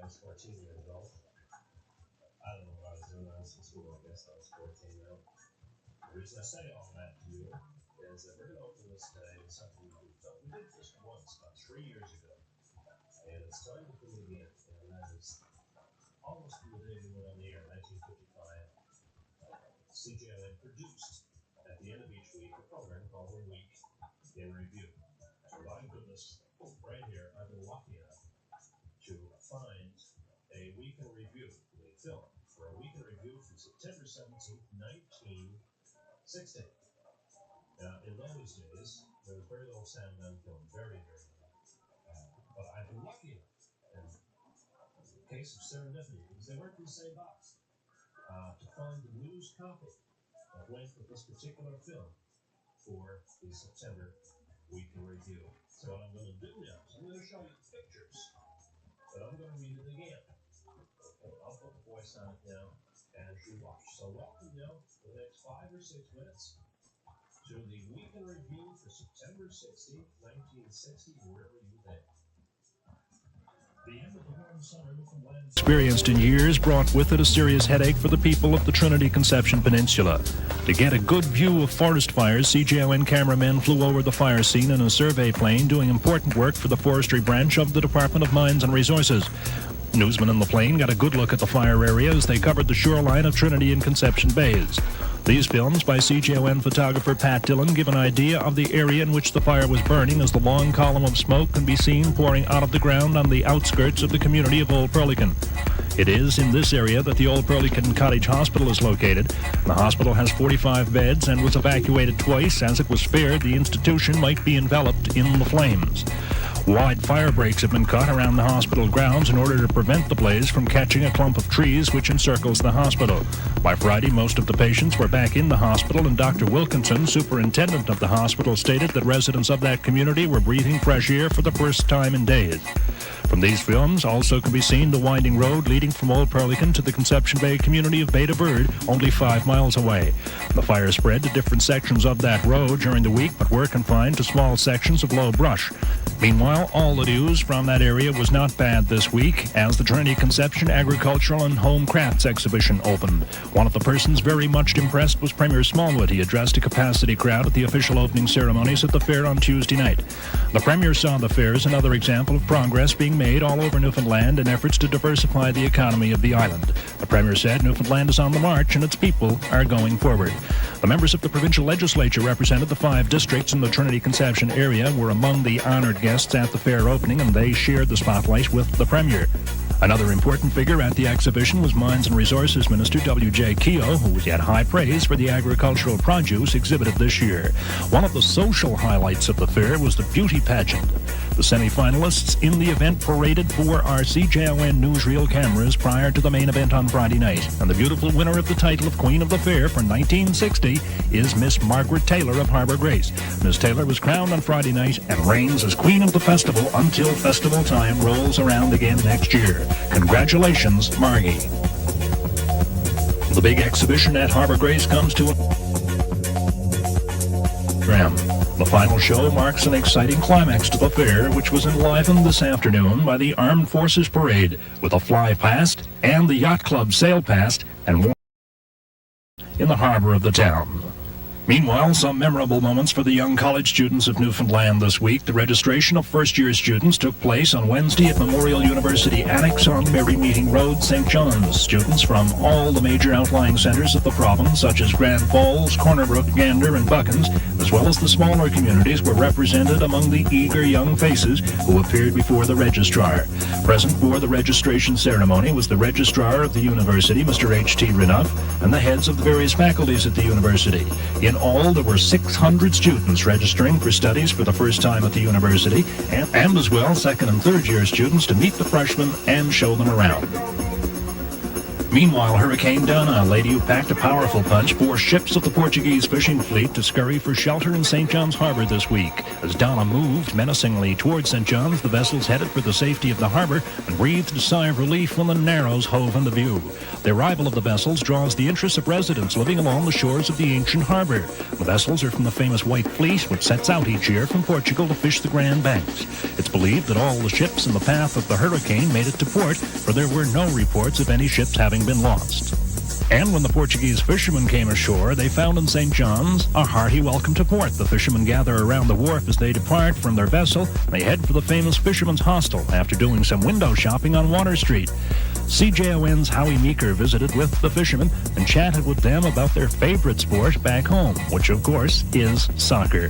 was 14 years old. I don't know what I was doing when I was in school. I guess I was 14 now. The reason I say all that to you is that we're going to open this today with something we did this once about 3 years ago. And it's time to do it again. And that is almost from the day we went on the air, 1955. CJON produced at the end of each week a program called A Week in Review. And my goodness, right here, I've been lucky enough to find a week in review, a film for a week in review from September 17th, 1960. Now, in those days, there was very little sound on film, very, very little. But I've been lucky enough, in the case of serendipity, because they weren't in the same box, to find the news copy that went with this particular film for the September week in review. So what I'm going to do now is I'm going to show you the pictures, but I'm going to read it again. Okay, I'll put the voice on it now as you watch. So welcome now for the next 5 or 6 minutes to the week in review for September 16th, 1960, wherever you think. The end of the warm summer Newfoundland experienced in years brought with it a serious headache for the people of the Trinity Conception Peninsula. To get a good view of forest fires, CJON cameramen flew over the fire scene in a survey plane doing important work for the forestry branch of the Department of Mines and Resources. Newsmen in the plane got a good look at the fire area as they covered the shoreline of Trinity and Conception Bays. These films by CJON photographer Pat Dillon give an idea of the area in which the fire was burning as the long column of smoke can be seen pouring out of the ground on the outskirts of the community of Old Purlican. It is in this area that the Old Purlican Cottage Hospital is located. The hospital has 45 beds and was evacuated twice as it was feared the institution might be enveloped in the flames. Wide fire breaks have been cut around the hospital grounds in order to prevent the blaze from catching a clump of trees which encircles the hospital. By Friday, most of the patients were back in the hospital, and Dr. Wilkinson, superintendent of the hospital, stated that residents of that community were breathing fresh air for the first time in days. From these films also can be seen the winding road leading from Old Purlican to the Conception Bay community of Bay de Verde, only 5 miles away. The fire spread to different sections of that road during the week, but were confined to small sections of low brush. Meanwhile, all the news from that area was not bad this week as the Trinity Conception Agricultural and Home Crafts Exhibition opened. One of the persons very much impressed was Premier Smallwood. He addressed a capacity crowd at the official opening ceremonies at the fair on Tuesday night. The Premier saw the fair as another example of progress being made all over Newfoundland in efforts to diversify the economy of the island. The Premier said Newfoundland is on the march and its people are going forward. The members of the provincial legislature represented the 5 districts in the Trinity Conception area were among the honored guests at the fair opening, and they shared the spotlight with the Premier. Another important figure at the exhibition was Mines and Resources Minister W.J. Keogh, who had high praise for the agricultural produce exhibited this year. One of the social highlights of the fair was the beauty pageant. The semi-finalists in the event paraded for our CJON newsreel cameras prior to the main event on Friday night. And the beautiful winner of the title of Queen of the Fair for 1960 is Miss Margaret Taylor of Harbour Grace. Miss Taylor was crowned on Friday night and reigns as Queen of the Festival until festival time rolls around again next year. Congratulations, Margie. The big exhibition at Harbour Grace comes to an end. The final show marks an exciting climax to the fair, which was enlivened this afternoon by the Armed Forces Parade, with a fly past and the Yacht Club sail past and in the harbor of the town. Meanwhile, some memorable moments for the young college students of Newfoundland this week. The registration of first-year students took place on Wednesday at Memorial University Annex on Merry Meeting Road, St. John's. Students from all the major outlying centres of the province, such as Grand Falls, Corner Brook, Gander, and Buckens, as well as the smaller communities, were represented among the eager young faces who appeared before the registrar. Present for the registration ceremony was the registrar of the university, Mr. H.T. Renouf, and the heads of the various faculties at the university. In all, there were 600 students registering for studies for the first time at the university, and as well second and third year students to meet the freshmen and show them around. Meanwhile, Hurricane Donna, a lady who packed a powerful punch, forced ships of the Portuguese fishing fleet to scurry for shelter in St. John's Harbor this week. As Donna moved menacingly towards St. John's, the vessels headed for the safety of the harbor and breathed a sigh of relief when the Narrows hove into view. The arrival of the vessels draws the interest of residents living along the shores of the ancient harbor. The vessels are from the famous White Fleet, which sets out each year from Portugal to fish the Grand Banks. It's believed that all the ships in the path of the hurricane made it to port, for there were no reports of any ships having been lost. And when the Portuguese fishermen came ashore, they found in St. John's a hearty welcome to port. The fishermen gather around the wharf as they depart from their vessel. They head for the famous Fisherman's Hostel after doing some window shopping on Water Street. CJON's Howie Meeker visited with the fishermen and chatted with them about their favorite sport back home, which of course is soccer.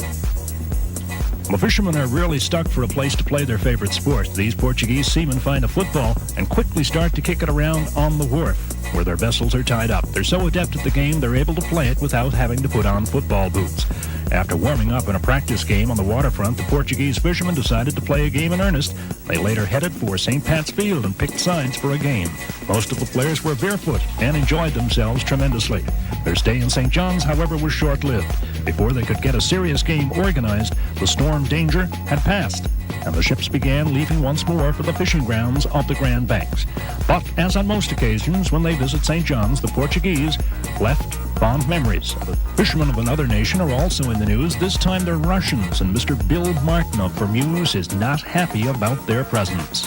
The fishermen are rarely stuck for a place to play their favorite sport. These Portuguese seamen find a football and quickly start to kick it around on the wharf, where their vessels are tied up. They're so adept at the game, they're able to play it without having to put on football boots. After warming up in a practice game on the waterfront, the Portuguese fishermen decided to play a game in earnest. They later headed for St. Pat's Field and picked sides for a game. Most of the players were barefoot and enjoyed themselves tremendously. Their stay in St. John's, however, was short-lived. Before they could get a serious game organized, the storm danger had passed, and the ships began leaving once more for the fishing grounds of the Grand Banks. But, as on most occasions, when they visit St. John's, the Portuguese left fond memories. The fishermen of another nation are also in the news. This time they're Russians, and Mr. Bill Martin of Formuse is not happy about their presence.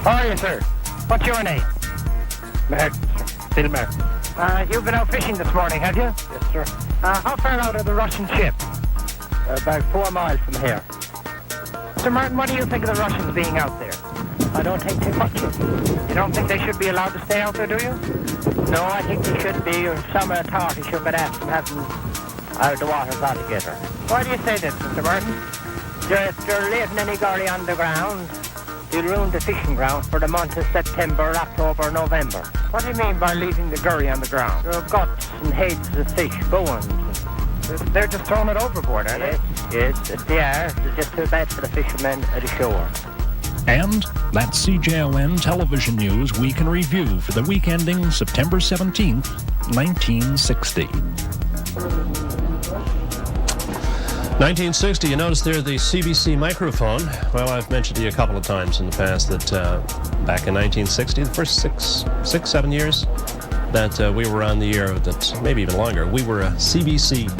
How are you, sir? What's your name? Martin, Bill Martin. You've been out fishing this morning, have you? Yes, sir. How far out are the Russian ship? About 4 miles from here. Sir Martin, what do you think of the Russians being out there? I don't think too much of it. You don't think they should be allowed to stay out there, do you? No, I think they should be, or some authority should get after them having out of the waters altogether. Why do you say this, Mr. Martin? If they're leaving any gurry on the ground, they'll ruin the fishing ground for the month of September, October, November. What do you mean by leaving the gurry on the ground? There are guts and heads of fish, bones. They're just throwing it overboard, aren't they? Yes, they are. It's just too bad for the fishermen at the shore. And that's CJON Television News Week in Review for the week ending September 17th, 1960. 1960, you notice there the CBC microphone. Well, I've mentioned to you a couple of times in the past that back in 1960, the first six, 7 years that we were on the air, that maybe even longer, we were a CBC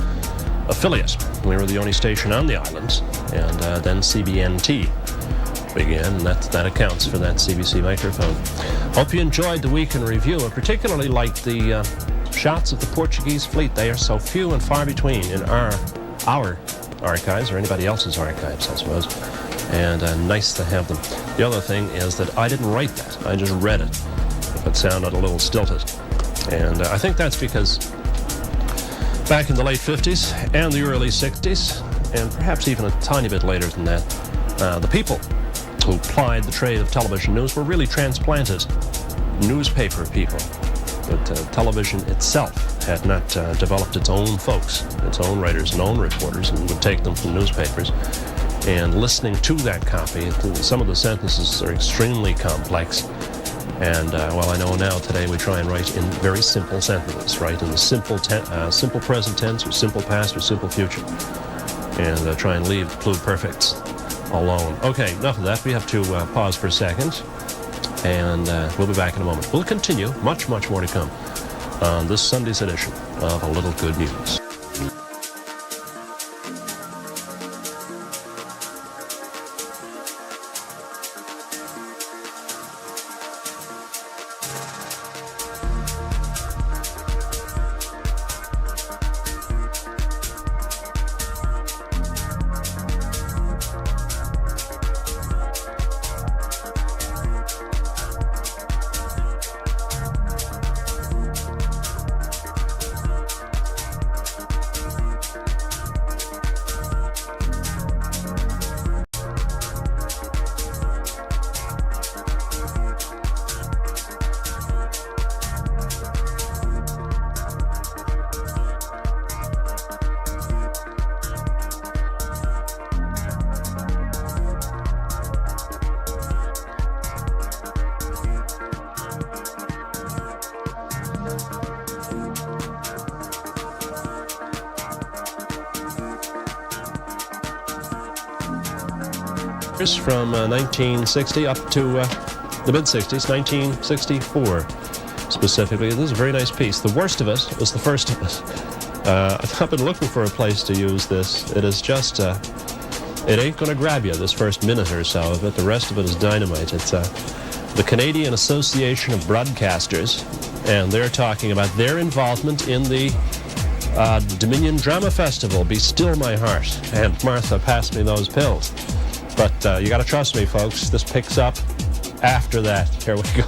affiliate. We were the only station on the island, and then CBNT began, and that accounts for that CBC microphone. Hope you enjoyed the week in review, and particularly like the shots of the Portuguese fleet. They are so few and far between in our archives, or anybody else's archives, I suppose, and nice to have them. The other thing is that I didn't write that. I just read it. If it sounded a little stilted. And I think that's because back in the late 50s and the early 60s, and perhaps even a tiny bit later than that, the people who plied the trade of television news were really transplanted newspaper people. But television itself had not developed its own folks, its own writers and own reporters, and would take them from newspapers. And listening to that copy, some of the sentences are extremely complex. And, well, I know now today we try and write in very simple sentences, right? In the simple present tense, or simple past, or simple future. And try and leave the pluperfects alone. Okay, enough of that. We have to pause for a second. And we'll be back in a moment. We'll continue, much, much more to come on this Sunday's edition of A Little Good News. from 1960 up to the mid-60s, 1964 specifically. This is a very nice piece. The worst of it was the first of it. I've been looking for a place to use this. It is just, it ain't going to grab you, this first minute or so of it. The rest of it is dynamite. It's the Canadian Association of Broadcasters, and they're talking about their involvement in the Dominion Drama Festival, Be Still My Heart. And Martha, pass me those pills. But you got to trust me, folks. This picks up after that. Here we go.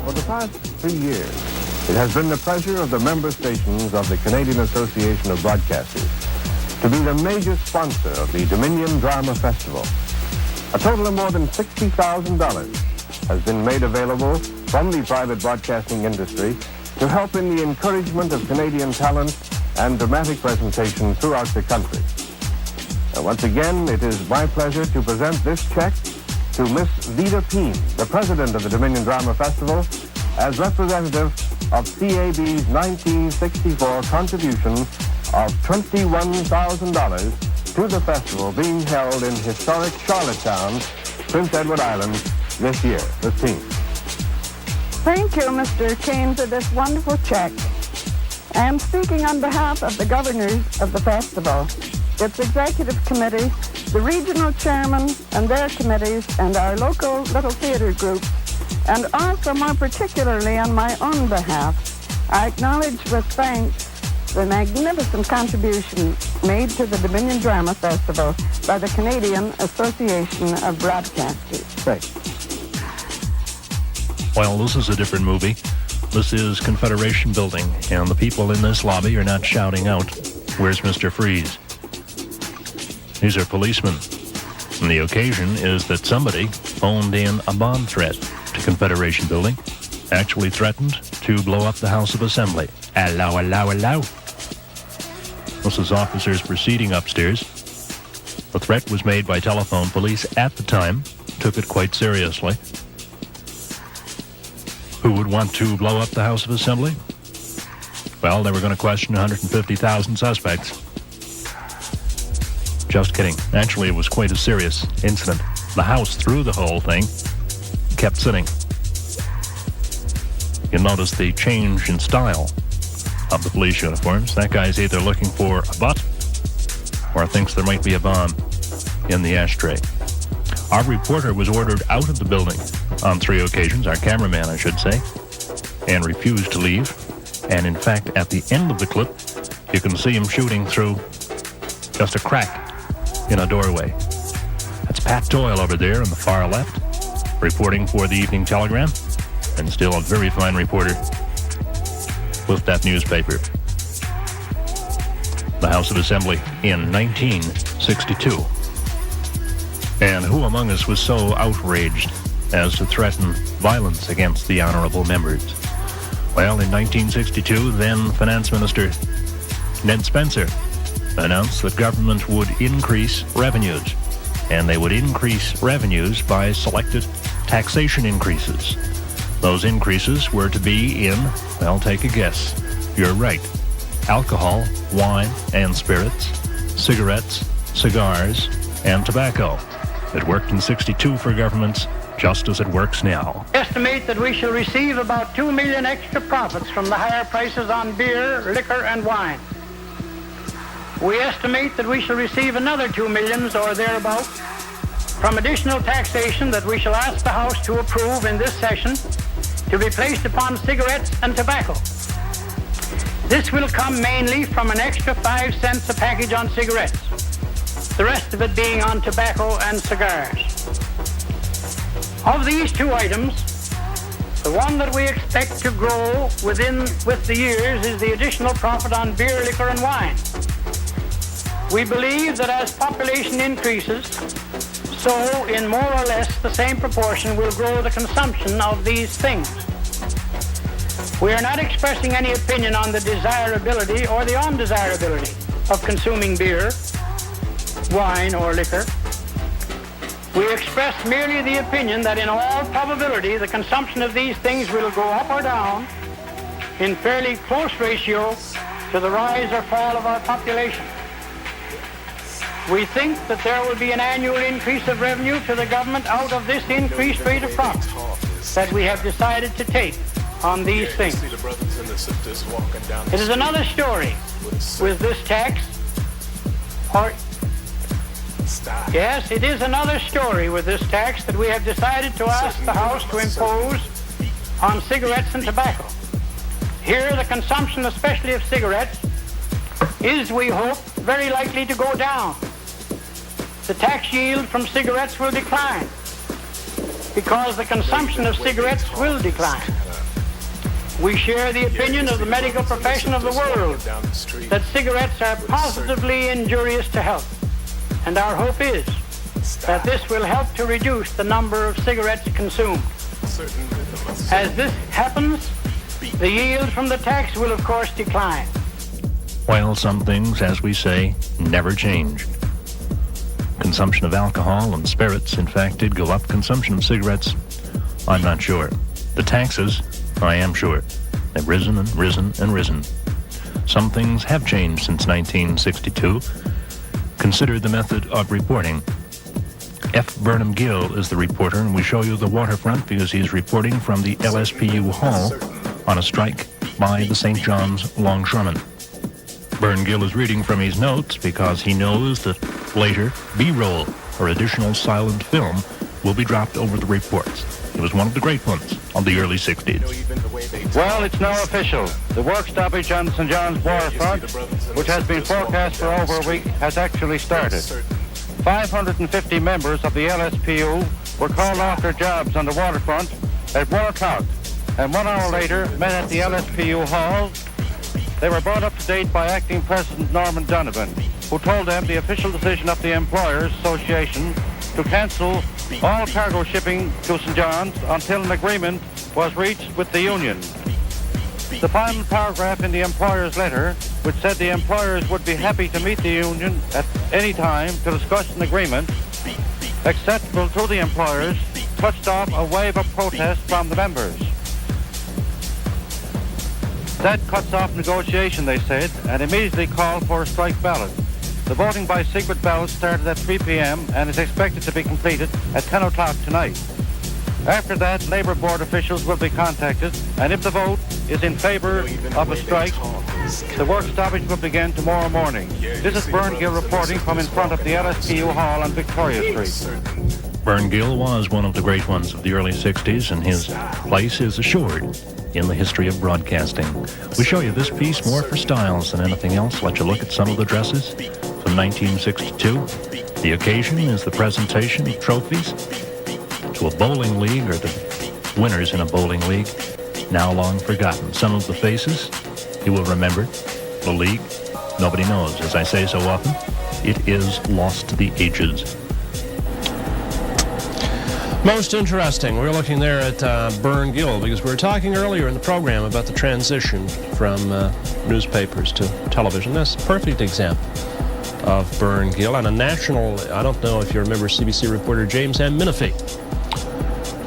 For the past 3 years, it has been the pleasure of the member stations of the Canadian Association of Broadcasters to be the major sponsor of the Dominion Drama Festival. A total of more than $60,000 has been made available from the private broadcasting industry to help in the encouragement of Canadian talent and dramatic presentation throughout the country. Once again, it is my pleasure to present this check to Miss Vida Peen, the president of the Dominion Drama Festival, as representative of CAB's 1964 contribution of $21,000 to the festival being held in historic Charlottetown, Prince Edward Island, this year. Miss Peen. Thank you, Mr. Kane, for this wonderful check. I am speaking on behalf of the governors of the festival, its executive committee, the regional chairman and their committees, and our local little theater group, and also more particularly on my own behalf. I acknowledge with thanks the magnificent contribution made to the Dominion Drama Festival by the Canadian Association of Broadcasters. Thanks. Well, this is a different movie. This is Confederation Building, and the people in this lobby are not shouting out, "Where's Mr. Freeze?" These are policemen. And the occasion is that somebody phoned in a bomb threat to Confederation Building, actually threatened to blow up the House of Assembly. Allow, allow, allow. This is officers proceeding upstairs. The threat was made by telephone. Police at the time took it quite seriously. Who would want to blow up the House of Assembly? Well, they were going to question 150,000 suspects. Just kidding. Actually, it was quite a serious incident. The House, through the whole thing, kept sitting. You'll notice the change in style of the police uniforms. That guy's either looking for a butt or thinks there might be a bomb in the ashtray. Our reporter was ordered out of the building on 3 occasions, our cameraman, I should say, and refused to leave. And in fact, at the end of the clip, you can see him shooting through just a crack in a doorway. That's Pat Doyle over there on the far left, reporting for the Evening Telegram, and still a very fine reporter with that newspaper. The House of Assembly in 1962. And who among us was so outraged as to threaten violence against the honorable members? Well, in 1962, then Finance Minister Ned Spencer announced that government would increase revenues, and they would increase revenues by selected taxation increases. Those increases were to be in, well, take a guess. You're right. Alcohol, wine and spirits, cigarettes, cigars, and tobacco. It worked in 62 for governments, just as it works now. Estimate that we shall receive about 2 million extra profits from the higher prices on beer, liquor, and wine. We estimate that we shall receive another 2 millions or thereabout from additional taxation that we shall ask the House to approve in this session to be placed upon cigarettes and tobacco. This will come mainly from an extra 5 cents a package on cigarettes, the rest of it being on tobacco and cigars. Of these 2 items, the one that we expect to grow with the years is the additional profit on beer, liquor, and wine. We believe that as population increases, so in more or less the same proportion will grow the consumption of these things. We are not expressing any opinion on the desirability or the undesirability of consuming beer, wine, or liquor. We express merely the opinion that in all probability the consumption of these things will go up or down in fairly close ratio to the rise or fall of our population. We think that there will be an annual increase of revenue to the government out of this increased rate of profit that we have decided to take on these things. It is another story with this tax, yes, it is another story with this tax that we have decided to ask the House to impose on cigarettes and tobacco. Here, the consumption, especially of cigarettes, is, we hope, very likely to go down. The tax yield from cigarettes will decline because the consumption of cigarettes will decline. We share the opinion of the medical profession of the world that cigarettes are positively injurious to health, and our hope is that this will help to reduce the number of cigarettes consumed. As this happens, the yield from the tax will, of course, decline. While some things, as we say, never change. Consumption of alcohol and spirits, in fact, did go up. Consumption of cigarettes, I'm not sure. The taxes, I am sure. They've risen and risen and risen. Some things have changed since 1962. Consider the method of reporting. F. Burnham Gill is the reporter, and we show you the waterfront because he's reporting from the LSPU Hall on a strike by the St. John's Longshoremen. Bern Gill is reading from his notes because he knows that later B-roll, or additional silent film, will be dropped over the reports. It was one of the great ones of the early 60s. Well, it's now official. The work stoppage on St. John's waterfront, which has been forecast for over a week, has actually started. 550 members of the LSPU were called off their jobs on the waterfront at 1 o'clock, and 1 hour later met at the LSPU Hall. They were brought up to date by Acting President Norman Donovan, who told them the official decision of the Employers Association to cancel all cargo shipping to St. John's until an agreement was reached with the union. The final paragraph in the employer's letter, which said the employers would be happy to meet the union at any time to discuss an agreement acceptable to the employers, touched off a wave of protest from the members. That cuts off negotiation, they said, and immediately called for a strike ballot. The voting by secret ballot started at 3 p.m. and is expected to be completed at 10 o'clock tonight. After that, Labour Board officials will be contacted, and if the vote is in favour of a strike, the work stoppage will begin tomorrow morning. This is Bern Gill reporting from in front of the LSPU Hall on Victoria Street. Bern Gill was one of the great ones of the early 60s, and his place is assured in the history of broadcasting. We show you this piece more for styles than anything else. Let you look at some of the dresses from 1962. The occasion is the presentation of trophies to a bowling league, or the winners in a bowling league, now long forgotten. Some of the faces you will remember. The league, nobody knows. As I say so often, it is lost to the ages. Most interesting. We're looking there at Bern Gill because we were talking earlier in the program about the transition from newspapers to television. That's a perfect example of Bern Gill. And a national, I don't know if you remember CBC reporter James M. Menifee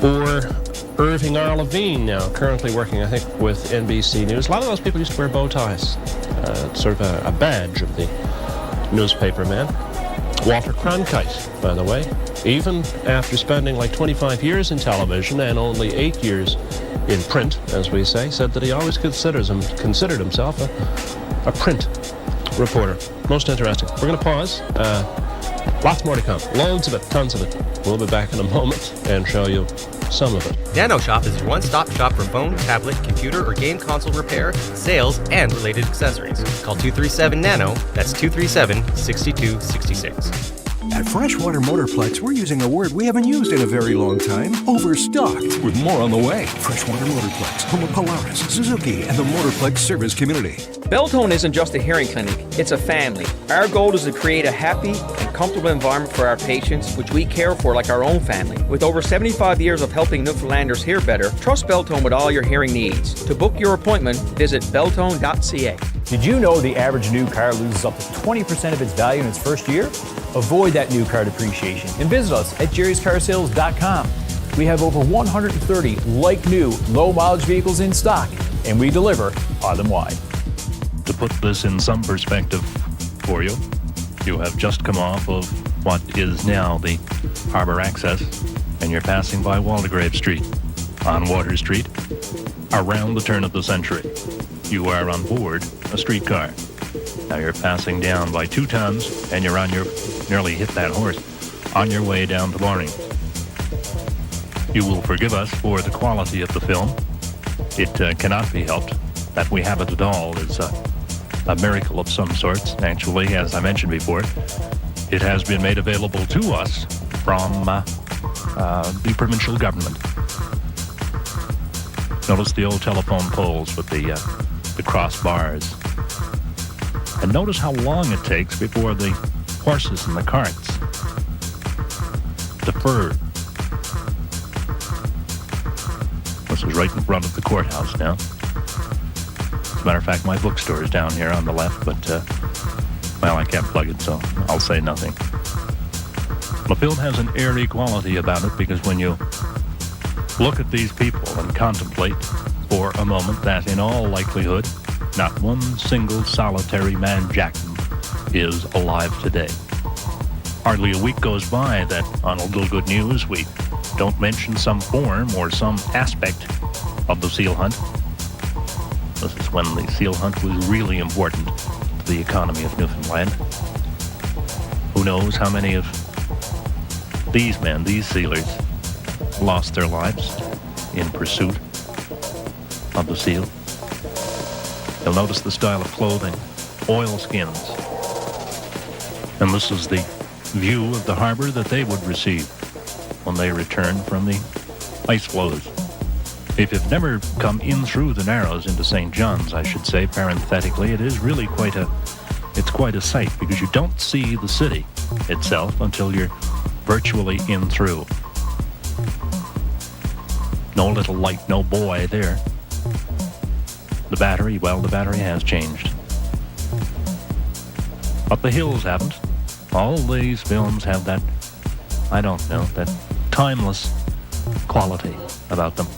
or Irving R. Levine, now currently working, I think, with NBC News. A lot of those people used to wear bow ties. It's sort of a badge of the newspaper man. Walter Cronkite, by the way, even after spending like 25 years in television and only 8 years in print, as we say, said that he always considered himself a print reporter. Most interesting. We're going to pause. Lots more to come. Loads of it, tons of it. We'll be back in a moment and show you some of it. Nano Shop is your one-stop shop for phone, tablet, computer, or game console repair, sales, and related accessories. Call 237-NANO. That's 237-6266. At Freshwater Motorplex, we're using a word we haven't used in a very long time: overstocked, with more on the way. Freshwater Motorplex, home of Polaris, Suzuki, and the Motorplex service community. Beltone isn't just a hearing clinic, it's a family. Our goal is to create a happy and comfortable environment for our patients, which we care for like our own family. With over 75 years of helping Newfoundlanders hear better, trust Beltone with all your hearing needs. To book your appointment, visit beltone.ca. Did you know the average new car loses up to 20% of its value in its first year? Avoid that new car depreciation and visit us at jerryscarsales.com. We have over 130 like-new, low-mileage vehicles in stock, and we deliver island-wide. To put this in some perspective for you, You have just come off of what is now the harbor access, and you're passing by Waldegrave Street on Water Street around the turn of the century. You are on board a streetcar. Now you're passing down by 2 tons, and you're on your, nearly hit that horse, on your way down to Loring. You will forgive us for the quality of the film. It cannot be helped. That we have it at all is a miracle of some sorts. Actually, as I mentioned before, it has been made available to us from the provincial government. Notice the old telephone poles with the crossbars. And notice how long it takes before the horses and the carts defer. This is right in front of the courthouse now. As a matter of fact, my bookstore is down here on the left, but, well, I can't plug it, so I'll say nothing. The film has an airy quality about it because when you look at these people and contemplate for a moment that in all likelihood, not one single solitary man Jackson is alive today. Hardly a week goes by that on A Little Good News we don't mention some form or some aspect of the seal hunt. This is when the seal hunt was really important to the economy of Newfoundland. Who knows how many of these men, these sealers, lost their lives in pursuit of the seal. You'll notice the style of clothing, oilskins. And this is the view of the harbor that they would receive when they return from the ice floes. If you've never come in through the Narrows into St. John's, I should say, parenthetically, it is really quite a sight because you don't see the city itself until you're virtually in through. No little light, no buoy there. The battery, well, the battery has changed. But the hills haven't. All these films have that, I don't know, that timeless quality about them.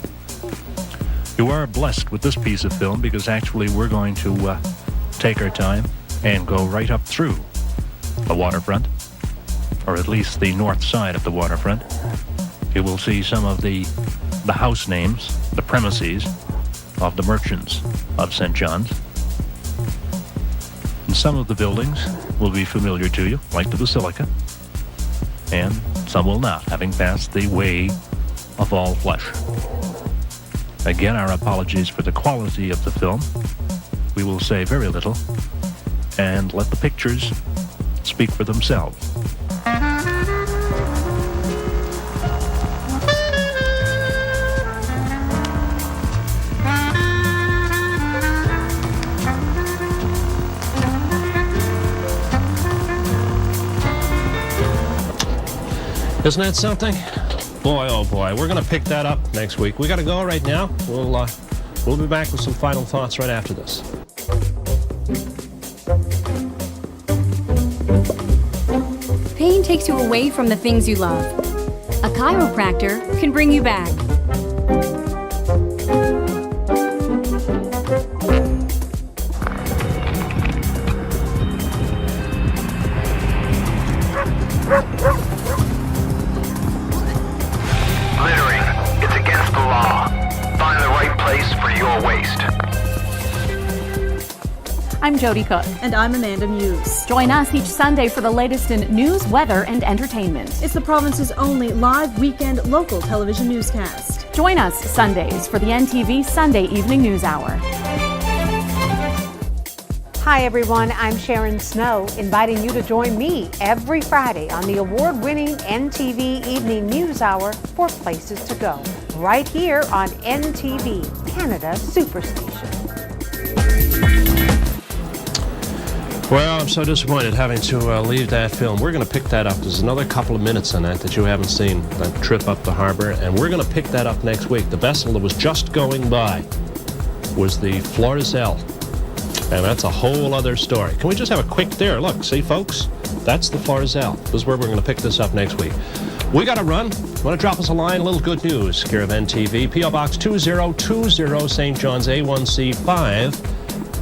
You are blessed with this piece of film because actually we're going to take our time and go right up through the waterfront, or at least the north side of the waterfront. You will see some of the house names, the premises of the merchants of St. John's. And some of the buildings will be familiar to you, like the Basilica, and some will not, having passed the way of all flesh. Again, our apologies for the quality of the film. We will say very little and let the pictures speak for themselves. Isn't that something? Boy, oh boy, we're going to pick that up next week. We got to go right now. We'll be back with some final thoughts right after this. Pain takes you away from the things you love. A chiropractor can bring you back. I'm Jody Cook. And I'm Amanda Muse. Join us each Sunday for the latest in news, weather, and entertainment. It's the province's only live weekend local television newscast. Join us Sundays for the NTV Sunday Evening News Hour. Hi everyone, I'm Sharon Snow, inviting you to join me every Friday on the award-winning NTV Evening News Hour for Places to Go, right here on NTV, Canada's Superstation. Well, I'm so disappointed having to leave that film. We're going to pick that up. There's another couple of minutes on that you haven't seen, that trip up the harbor, and we're going to pick that up next week. The vessel that was just going by was the Florizel, and that's a whole other story. Can we just have a quick there? Look, see, folks? That's the Florizel. This is where we're going to pick this up next week. We got to run. Want to drop us a line? A little good news. Care of NTV, P.O. Box 2020, St. John's, A1C5,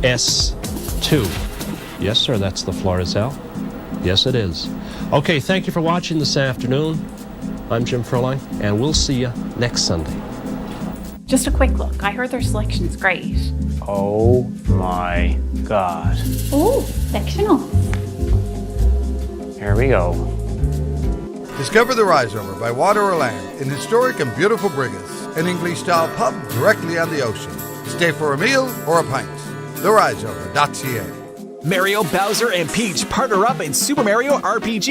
S2. Yes, sir, that's the Florizel. Yes, it is. Okay, thank you for watching this afternoon. I'm Jim Furlong, and we'll see you next Sunday. Just a quick look. I heard their selection's great. Oh my God. Oh, sectional. Here we go. Discover the Rise Over by Water or Land in historic and beautiful Brigus, an English-style pub directly on the ocean. Stay for a meal or a pint. TheRiseOver.ca. Mario, Bowser, and Peach partner up in Super Mario RPG.